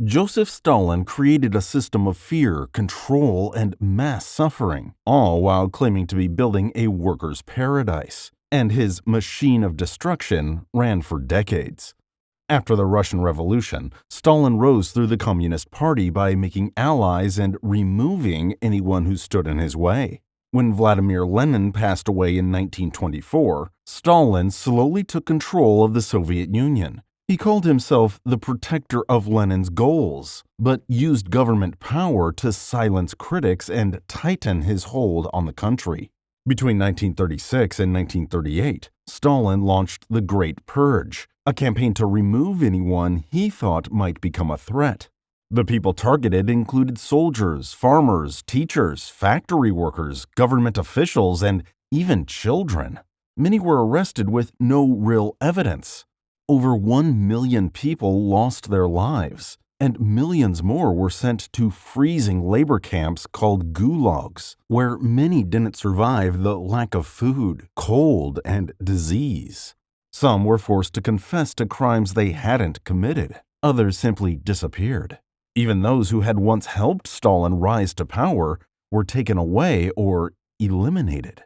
Joseph Stalin created a system of fear, control, and mass suffering, all while claiming to be building a workers' paradise. And his machine of destruction ran for decades. After the Russian Revolution, Stalin rose through the Communist Party by making allies and removing anyone who stood in his way. When Vladimir Lenin passed away in 1924, Stalin slowly took control of the Soviet Union. He called himself the protector of Lenin's goals, but used government power to silence critics and tighten his hold on the country. Between 1936 and 1938, Stalin launched the Great Purge, a campaign to remove anyone he thought might become a threat. The people targeted included soldiers, farmers, teachers, factory workers, government officials, and even children. Many were arrested with no real evidence. Over 1 million people lost their lives, and millions more were sent to freezing labor camps called gulags, where many didn't survive the lack of food, cold, and disease. Some were forced to confess to crimes they hadn't committed. Others simply disappeared. Even those who had once helped Stalin rise to power were taken away or eliminated.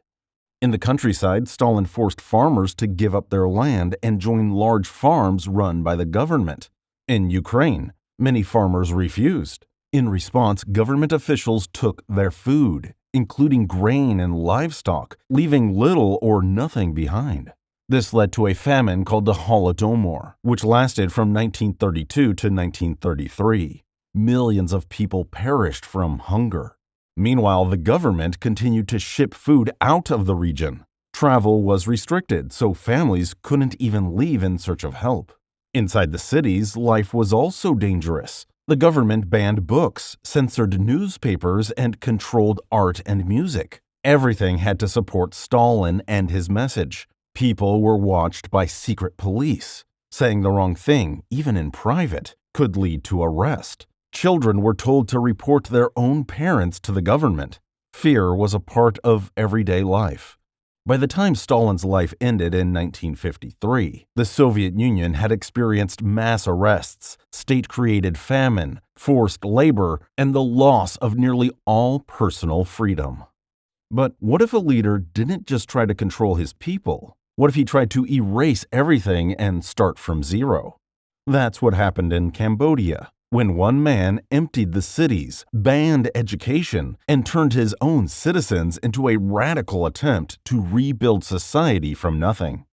In the countryside, Stalin forced farmers to give up their land and join large farms run by the government. In Ukraine, many farmers refused. In response, government officials took their food, including grain and livestock, leaving little or nothing behind. This led to a famine called the Holodomor, which lasted from 1932 to 1933. Millions of people perished from hunger. Meanwhile, the government continued to ship food out of the region. Travel was restricted, so families couldn't even leave in search of help. Inside the cities, life was also dangerous. The government banned books, censored newspapers, and controlled art and music. Everything had to support Stalin and his message. People were watched by secret police. Saying the wrong thing, even in private, could lead to arrest. Children were told to report their own parents to the government. Fear was a part of everyday life. By the time Stalin's life ended in 1953, the Soviet Union had experienced mass arrests, state-created famine, forced labor, and the loss of nearly all personal freedom. But what if a leader didn't just try to control his people? What if he tried to erase everything and start from zero? That's what happened in Cambodia, when one man emptied the cities, banned education, and turned his own citizens into a radical attempt to rebuild society from nothing.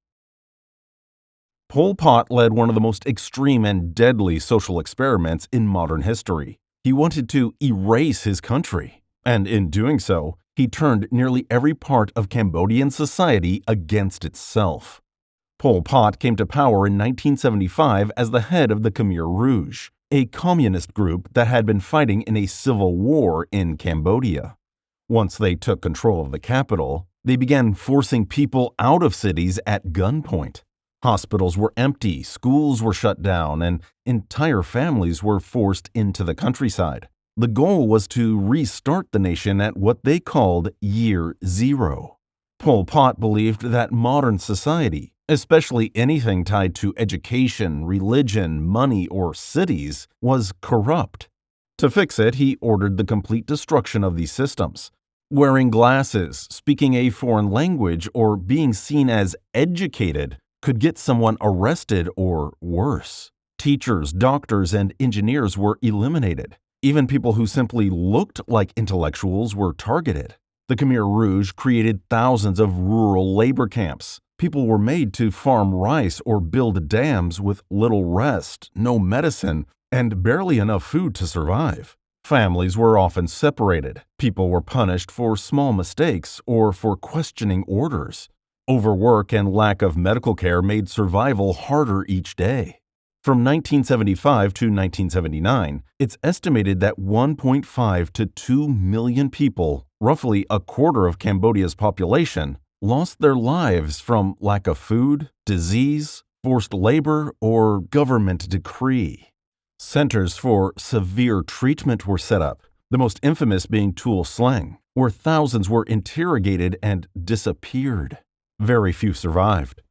Pol Pot led one of the most extreme and deadly social experiments in modern history. He wanted to erase his country, and in doing so, he turned nearly every part of Cambodian society against itself. Pol Pot came to power in 1975 as the head of the Khmer Rouge, a communist group that had been fighting in a civil war in Cambodia. Once they took control of the capital, they began forcing people out of cities at gunpoint. Hospitals were empty, schools were shut down, and entire families were forced into the countryside. The goal was to restart the nation at what they called Year Zero. Pol Pot believed that modern society, especially anything tied to education, religion, money, or cities, was corrupt. To fix it, he ordered the complete destruction of these systems. Wearing glasses, speaking a foreign language, or being seen as educated could get someone arrested or worse. Teachers, doctors, and engineers were eliminated. Even people who simply looked like intellectuals were targeted. The Khmer Rouge created thousands of rural labor camps. People were made to farm rice or build dams with little rest, no medicine, and barely enough food to survive. Families were often separated. People were punished for small mistakes or for questioning orders. Overwork and lack of medical care made survival harder each day. From 1975 to 1979, it's estimated that 1.5 to 2 million people, roughly a quarter of Cambodia's population, lost their lives from lack of food, disease, forced labor, or government decree. Centers for severe treatment were set up, the most infamous being Tuol Sleng, where thousands were interrogated and disappeared. Very few survived.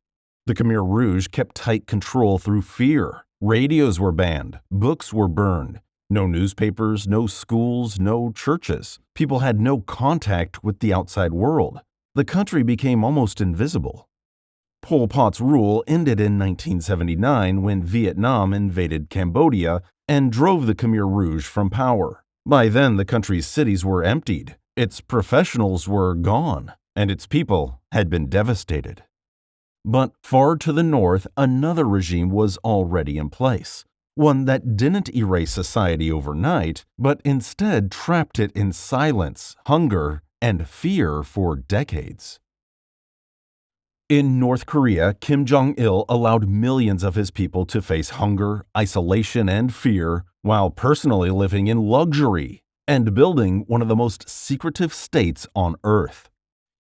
The Khmer Rouge kept tight control through fear. Radios were banned, books were burned. No newspapers, no schools, no churches. People had no contact with the outside world. The country became almost invisible. Pol Pot's rule ended in 1979 when Vietnam invaded Cambodia and drove the Khmer Rouge from power. By then, the country's cities were emptied, its professionals were gone, and its people had been devastated. But far to the north, another regime was already in place. One that didn't erase society overnight, but instead trapped it in silence, hunger, and fear for decades. In North Korea, Kim Jong-il allowed millions of his people to face hunger, isolation, and fear while personally living in luxury and building one of the most secretive states on Earth.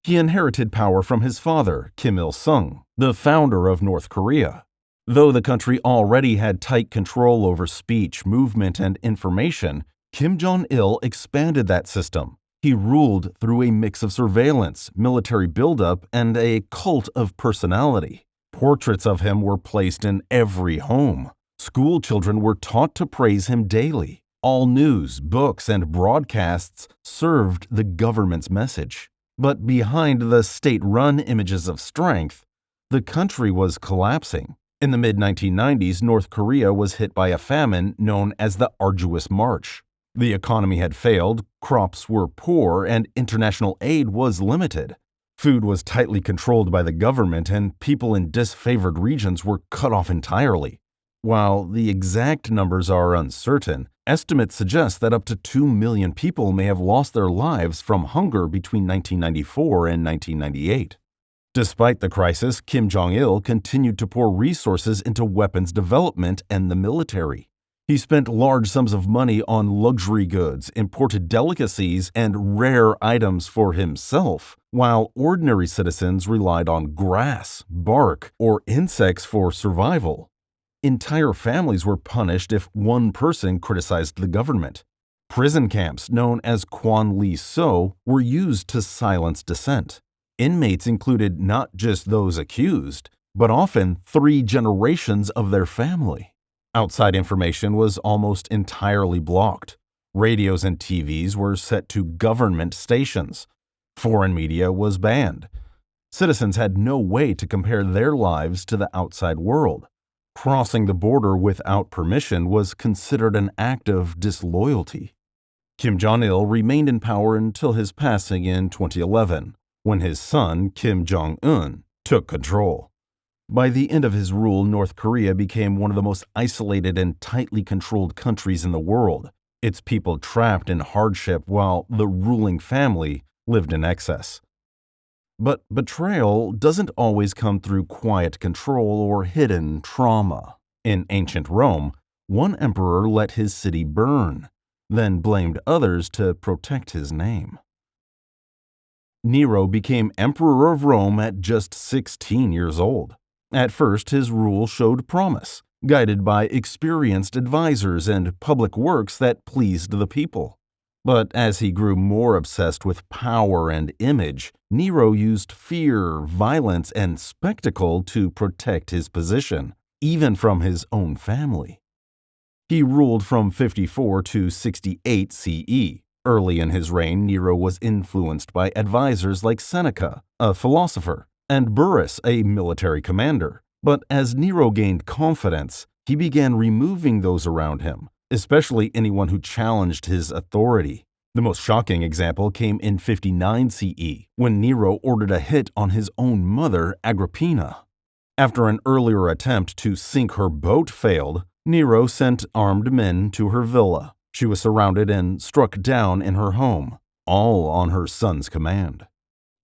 He inherited power from his father, Kim Il-sung, the founder of North Korea. Though the country already had tight control over speech, movement, and information, Kim Jong-il expanded that system. He ruled through a mix of surveillance, military buildup, and a cult of personality. Portraits of him were placed in every home. School children were taught to praise him daily. All news, books, and broadcasts served the government's message. But behind the state-run images of strength, the country was collapsing. In the mid-1990s, North Korea was hit by a famine known as the Arduous March. The economy had failed, crops were poor, and international aid was limited. Food was tightly controlled by the government, and people in disfavored regions were cut off entirely. While the exact numbers are uncertain, estimates suggest that up to 2 million people may have lost their lives from hunger between 1994 and 1998. Despite the crisis, Kim Jong-il continued to pour resources into weapons development and the military. He spent large sums of money on luxury goods, imported delicacies, and rare items for himself, while ordinary citizens relied on grass, bark, or insects for survival. Entire families were punished if one person criticized the government. Prison camps, known as Kwan Lee So, were used to silence dissent. Inmates included not just those accused, but often 3 generations of their family. Outside information was almost entirely blocked. Radios and TVs were set to government stations. Foreign media was banned. Citizens had no way to compare their lives to the outside world. Crossing the border without permission was considered an act of disloyalty. Kim Jong-il remained in power until his passing in 2011, when his son, Kim Jong-un, took control. By the end of his rule, North Korea became one of the most isolated and tightly controlled countries in the world, its people trapped in hardship while the ruling family lived in excess. But betrayal doesn't always come through quiet control or hidden trauma. In ancient Rome, one emperor let his city burn, then blamed others to protect his name. Nero became emperor of Rome at just 16 years old. At first, his rule showed promise, guided by experienced advisors and public works that pleased the people. But as he grew more obsessed with power and image, Nero used fear, violence, and spectacle to protect his position, even from his own family. He ruled from 54 to 68 CE. Early in his reign, Nero was influenced by advisors like Seneca, a philosopher, and Burrus, a military commander. But as Nero gained confidence, he began removing those around him, especially anyone who challenged his authority. The most shocking example came in 59 CE, when Nero ordered a hit on his own mother, Agrippina. After an earlier attempt to sink her boat failed, Nero sent armed men to her villa. She was surrounded and struck down in her home, all on her son's command.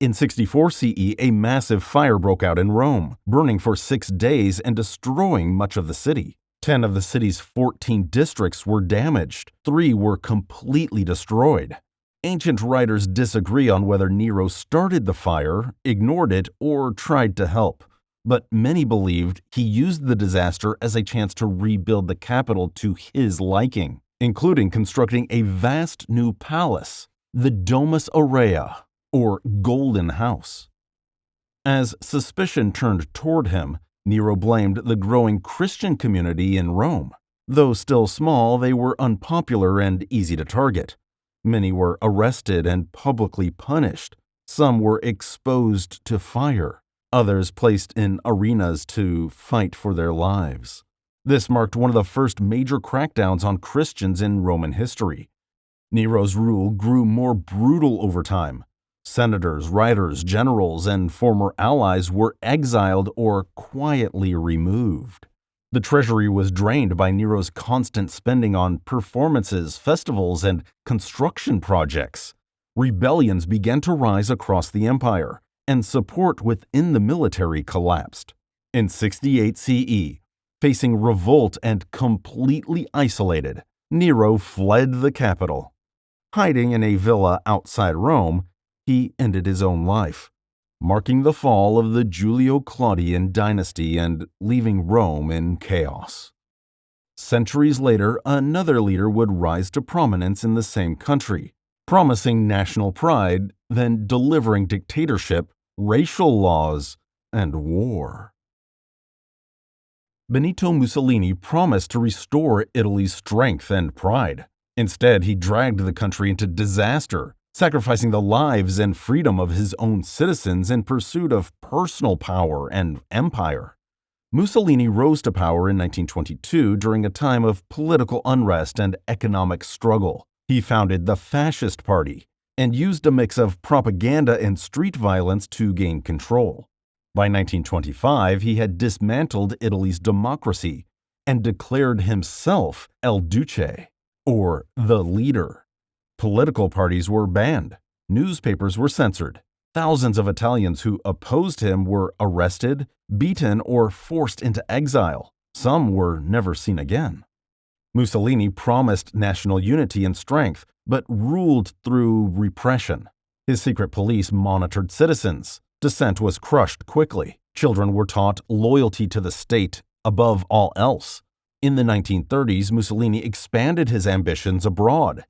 In 64 CE, a massive fire broke out in Rome, burning for 6 days and destroying much of the city. 10 of the city's 14 districts were damaged. 3 were completely destroyed. Ancient writers disagree on whether Nero started the fire, ignored it, or tried to help. But many believed he used the disaster as a chance to rebuild the capital to his liking, including constructing a vast new palace, the Domus Aurea, or Golden House. As suspicion turned toward him, Nero blamed the growing Christian community in Rome. Though still small, they were unpopular and easy to target. Many were arrested and publicly punished. Some were exposed to fire. Others placed in arenas to fight for their lives. This marked one of the first major crackdowns on Christians in Roman history. Nero's rule grew more brutal over time. Senators, writers, generals, and former allies were exiled or quietly removed. The treasury was drained by Nero's constant spending on performances, festivals, and construction projects. Rebellions began to rise across the empire, and support within the military collapsed. In 68 CE, facing revolt and completely isolated, Nero fled the capital. Hiding in a villa outside Rome, he ended his own life, marking the fall of the Julio-Claudian dynasty and leaving Rome in chaos. Centuries later, another leader would rise to prominence in the same country, promising national pride, then delivering dictatorship, racial laws, and war. Benito Mussolini promised to restore Italy's strength and pride. Instead, he dragged the country into disaster, sacrificing the lives and freedom of his own citizens in pursuit of personal power and empire. Mussolini rose to power in 1922 during a time of political unrest and economic struggle. He founded the Fascist Party and used a mix of propaganda and street violence to gain control. By 1925, he had dismantled Italy's democracy and declared himself El Duce, or the leader. Political parties were banned. Newspapers were censored. Thousands of Italians who opposed him were arrested, beaten, or forced into exile. Some were never seen again. Mussolini promised national unity and strength, but ruled through repression. His secret police monitored citizens. Dissent was crushed quickly. Children were taught loyalty to the state above all else. In the 1930s, Mussolini expanded his ambitions abroad.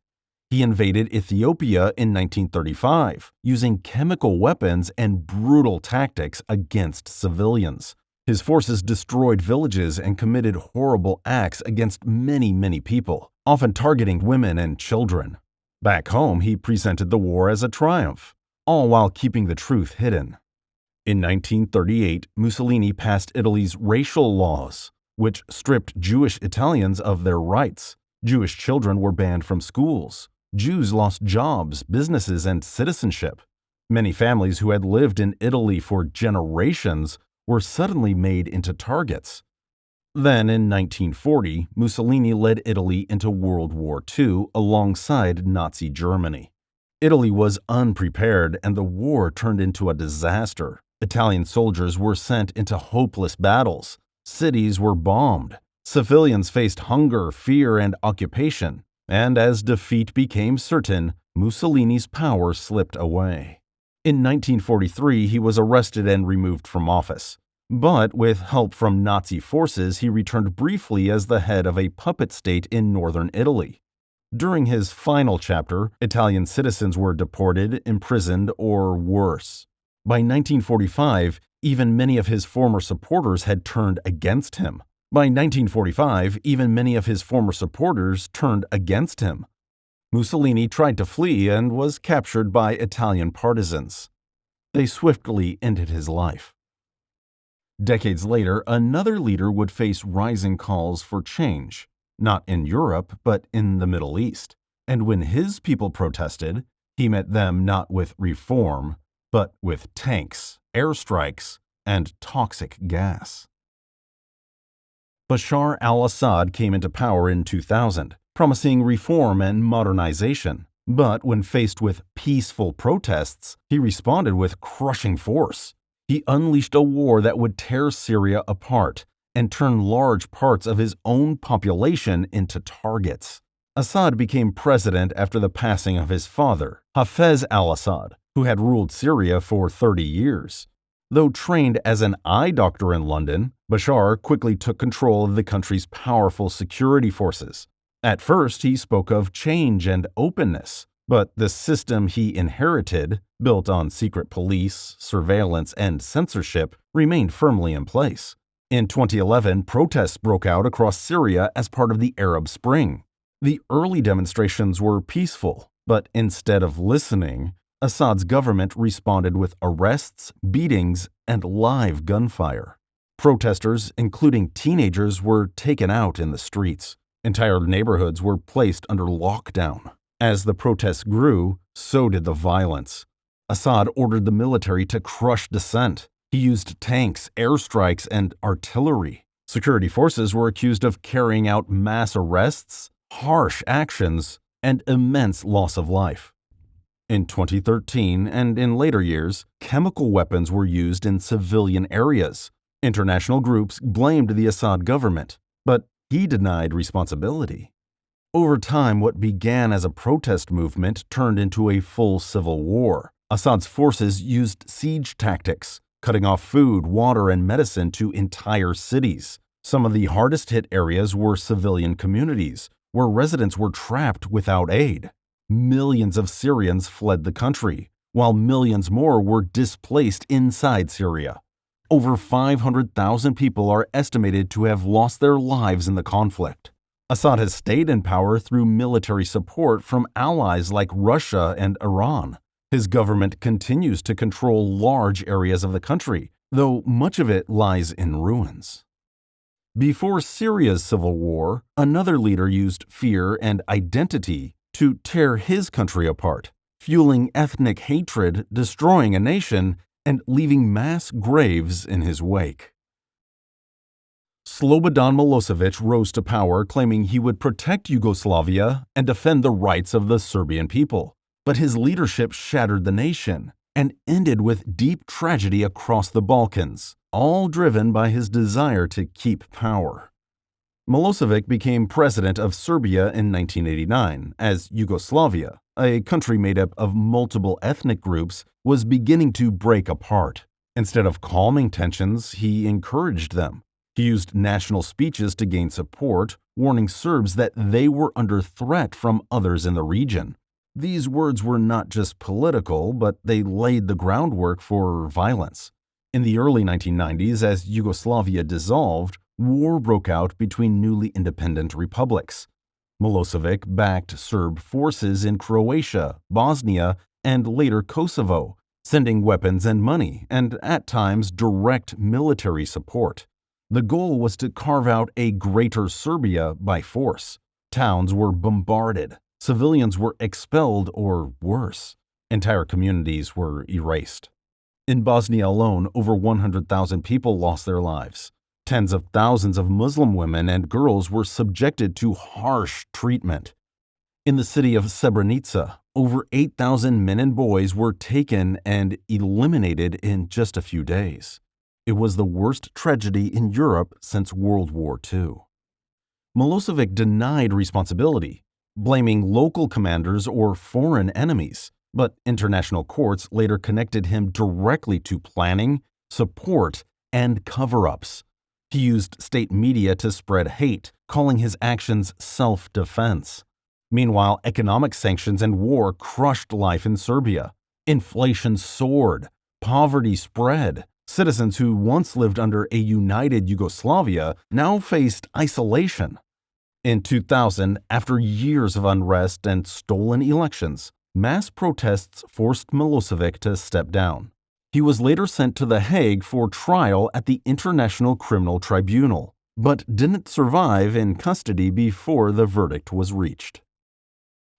He invaded Ethiopia in 1935, using chemical weapons and brutal tactics against civilians. His forces destroyed villages and committed horrible acts against many people, often targeting women and children. Back home, he presented the war as a triumph, all while keeping the truth hidden. In 1938, Mussolini passed Italy's racial laws, which stripped Jewish Italians of their rights. Jewish children were banned from schools. Jews lost jobs, businesses, and citizenship. Many families who had lived in Italy for generations were suddenly made into targets. Then, in 1940, Mussolini led Italy into World War II alongside Nazi Germany. Italy was unprepared, and the war turned into a disaster. Italian soldiers were sent into hopeless battles. Cities were bombed. Civilians faced hunger, fear, and occupation. And as defeat became certain, Mussolini's power slipped away. In 1943, he was arrested and removed from office. But with help from Nazi forces, he returned briefly as the head of a puppet state in northern Italy. During his final chapter, Italian citizens were deported, imprisoned, or worse. By 1945, even many of his former supporters had turned against him. Mussolini tried to flee and was captured by Italian partisans. They swiftly ended his life. Decades later, another leader would face rising calls for change, not in Europe, but in the Middle East. And when his people protested, he met them not with reform, but with tanks, airstrikes, and toxic gas. Bashar al-Assad came into power in 2000, promising reform and modernization. But when faced with peaceful protests, he responded with crushing force. He unleashed a war that would tear Syria apart and turn large parts of his own population into targets. Assad became president after the passing of his father, Hafez al-Assad, who had ruled Syria for 30 years. Though trained as an eye doctor in London, Bashar quickly took control of the country's powerful security forces. At first, he spoke of change and openness, but the system he inherited, built on secret police, surveillance, and censorship, remained firmly in place. In 2011, protests broke out across Syria as part of the Arab Spring. The early demonstrations were peaceful, but instead of listening, Assad's government responded with arrests, beatings, and live gunfire. Protesters, including teenagers, were taken out in the streets. Entire neighborhoods were placed under lockdown. As the protests grew, so did the violence. Assad ordered the military to crush dissent. He used tanks, airstrikes, and artillery. Security forces were accused of carrying out mass arrests, harsh actions, and immense loss of life. In 2013 and in later years, chemical weapons were used in civilian areas. International groups blamed the Assad government, but he denied responsibility. Over time, what began as a protest movement turned into a full civil war. Assad's forces used siege tactics, cutting off food, water, and medicine to entire cities. Some of the hardest-hit areas were civilian communities, where residents were trapped without aid. Millions of Syrians fled the country, while millions more were displaced inside Syria. Over 500,000 people are estimated to have lost their lives in the conflict. Assad has stayed in power through military support from allies like Russia and Iran. His government continues to control large areas of the country, though much of it lies in ruins. Before Syria's civil war, another leader used fear and identity to tear his country apart, fueling ethnic hatred, destroying a nation, and leaving mass graves in his wake. Slobodan Milošević rose to power claiming he would protect Yugoslavia and defend the rights of the Serbian people. But his leadership shattered the nation and ended with deep tragedy across the Balkans, all driven by his desire to keep power. Milošević became president of Serbia in 1989, as Yugoslavia, a country made up of multiple ethnic groups, was beginning to break apart. Instead of calming tensions, he encouraged them. He used national speeches to gain support, warning Serbs that they were under threat from others in the region. These words were not just political, but they laid the groundwork for violence. In the early 1990s, as Yugoslavia dissolved, war broke out between newly independent republics. Milošević backed Serb forces in Croatia, Bosnia, and later Kosovo, sending weapons and money, and at times direct military support. The goal was to carve out a greater Serbia by force. Towns were bombarded. Civilians were expelled or worse. Entire communities were erased. In Bosnia alone, over 100,000 people lost their lives. Tens of thousands of Muslim women and girls were subjected to harsh treatment. In the city of Srebrenica, over 8,000 men and boys were taken and eliminated in just a few days. It was the worst tragedy in Europe since World War II. Milošević denied responsibility, blaming local commanders or foreign enemies, but international courts later connected him directly to planning, support, and cover-ups. He used state media to spread hate, calling his actions self-defense. Meanwhile, economic sanctions and war crushed life in Serbia. Inflation soared, poverty spread. Citizens who once lived under a united Yugoslavia now faced isolation. In 2000, after years of unrest and stolen elections, mass protests forced Milošević to step down. He was later sent to The Hague for trial at the International Criminal Tribunal, but didn't survive in custody before the verdict was reached.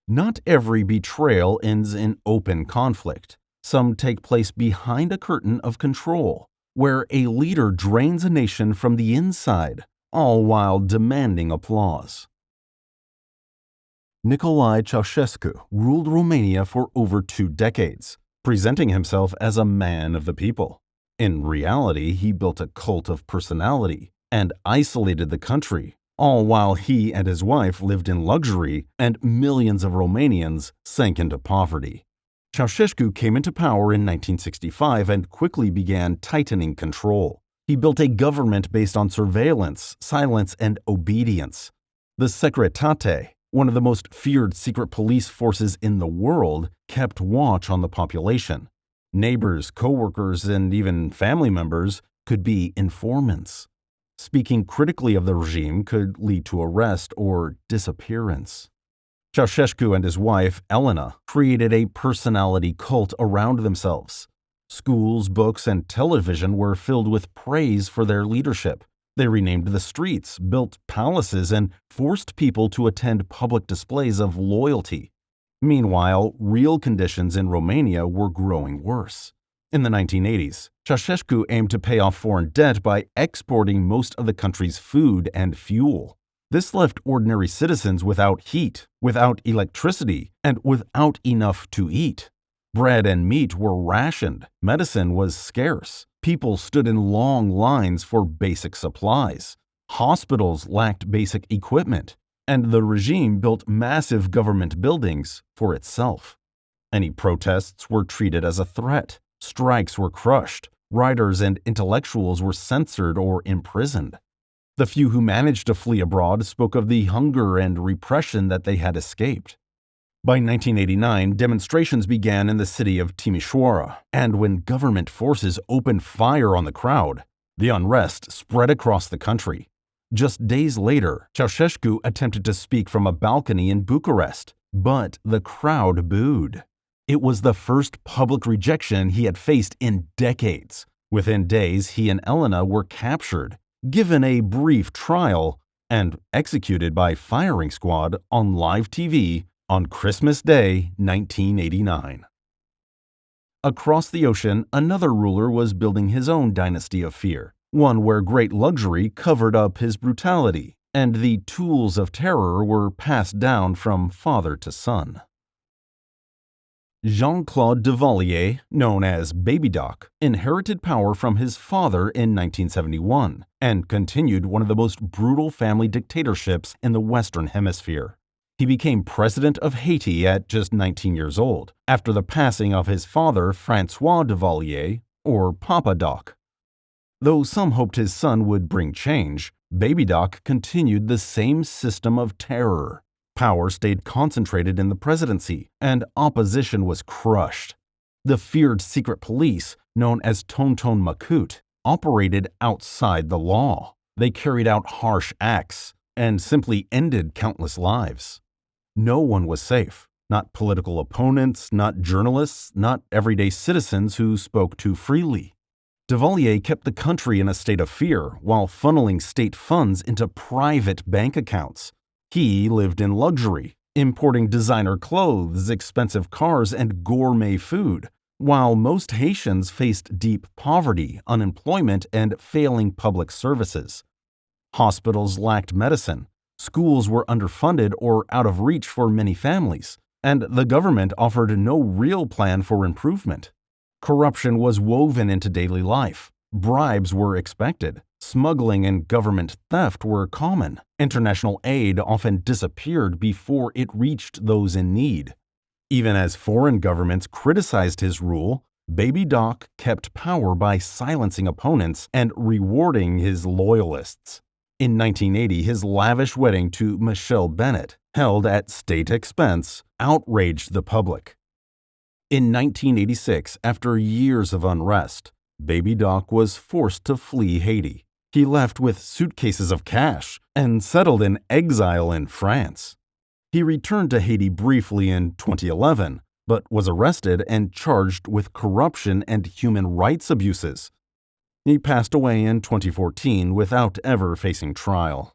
Not every betrayal ends in open conflict. Some take place behind a curtain of control, where a leader drains a nation from the inside, all while demanding applause. Nicolae Ceaușescu ruled Romania for over 2 decades, presenting himself as a man of the people. In reality, he built a cult of personality and isolated the country, all while he and his wife lived in luxury and millions of Romanians sank into poverty. Ceaușescu came into power in 1965 and quickly began tightening control. He built a government based on surveillance, silence, and obedience. The Securitate, one of the most feared secret police forces in the world, kept watch on the population. Neighbors, co-workers, and even family members could be informants. Speaking critically of the regime could lead to arrest or disappearance. Ceaușescu and his wife, Elena, created a personality cult around themselves. Schools, books, and television were filled with praise for their leadership. They renamed the streets, built palaces, and forced people to attend public displays of loyalty. Meanwhile, real conditions in Romania were growing worse. In the 1980s, Ceaușescu aimed to pay off foreign debt by exporting most of the country's food and fuel. This left ordinary citizens without heat, without electricity, and without enough to eat. Bread and meat were rationed, medicine was scarce, people stood in long lines for basic supplies, hospitals lacked basic equipment, and the regime built massive government buildings for itself. Any protests were treated as a threat, strikes were crushed, writers and intellectuals were censored or imprisoned. The few who managed to flee abroad spoke of the hunger and repression that they had escaped. By 1989, demonstrations began in the city of Timișoara, and when government forces opened fire on the crowd, the unrest spread across the country. Just days later, Ceaușescu attempted to speak from a balcony in Bucharest, but the crowd booed. It was the first public rejection he had faced in decades. Within days, he and Elena were captured, given a brief trial, and executed by firing squad on live TV on Christmas Day, 1989. Across the ocean, another ruler was building his own dynasty of fear, one where great luxury covered up his brutality, and the tools of terror were passed down from father to son. Jean-Claude Duvalier, known as Baby Doc, inherited power from his father in 1971 and continued one of the most brutal family dictatorships in the Western Hemisphere. He became president of Haiti at just 19 years old, after the passing of his father François Duvalier, or Papa Doc. Though some hoped his son would bring change, Baby Doc continued the same system of terror. Power stayed concentrated in the presidency, and opposition was crushed. The feared secret police, known as Tonton Macoute, operated outside the law. They carried out harsh acts and simply ended countless lives. No one was safe, not political opponents, not journalists, not everyday citizens who spoke too freely. Duvalier kept the country in a state of fear while funneling state funds into private bank accounts. He lived in luxury, importing designer clothes, expensive cars, and gourmet food, while most Haitians faced deep poverty, unemployment, and failing public services. Hospitals lacked medicine, schools were underfunded or out of reach for many families, and the government offered no real plan for improvement. Corruption was woven into daily life. Bribes were expected. Smuggling and government theft were common. International aid often disappeared before it reached those in need. Even as foreign governments criticized his rule, Baby Doc kept power by silencing opponents and rewarding his loyalists. In 1980, his lavish wedding to Michelle Bennett, held at state expense, outraged the public. In 1986, after years of unrest, Baby Doc was forced to flee Haiti. He left with suitcases of cash and settled in exile in France. He returned to Haiti briefly in 2011, but was arrested and charged with corruption and human rights abuses. He passed away in 2014 without ever facing trial.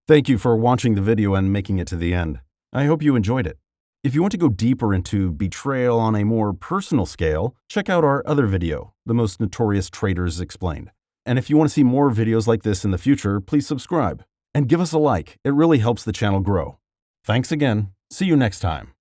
Thank you for watching the video and making it to the end. I hope you enjoyed it. If you want to go deeper into betrayal on a more personal scale, check out our other video, The Most Notorious Traitors Explained. And if you want to see more videos like this in the future, please subscribe and give us a like. It really helps the channel grow. Thanks again. See you next time.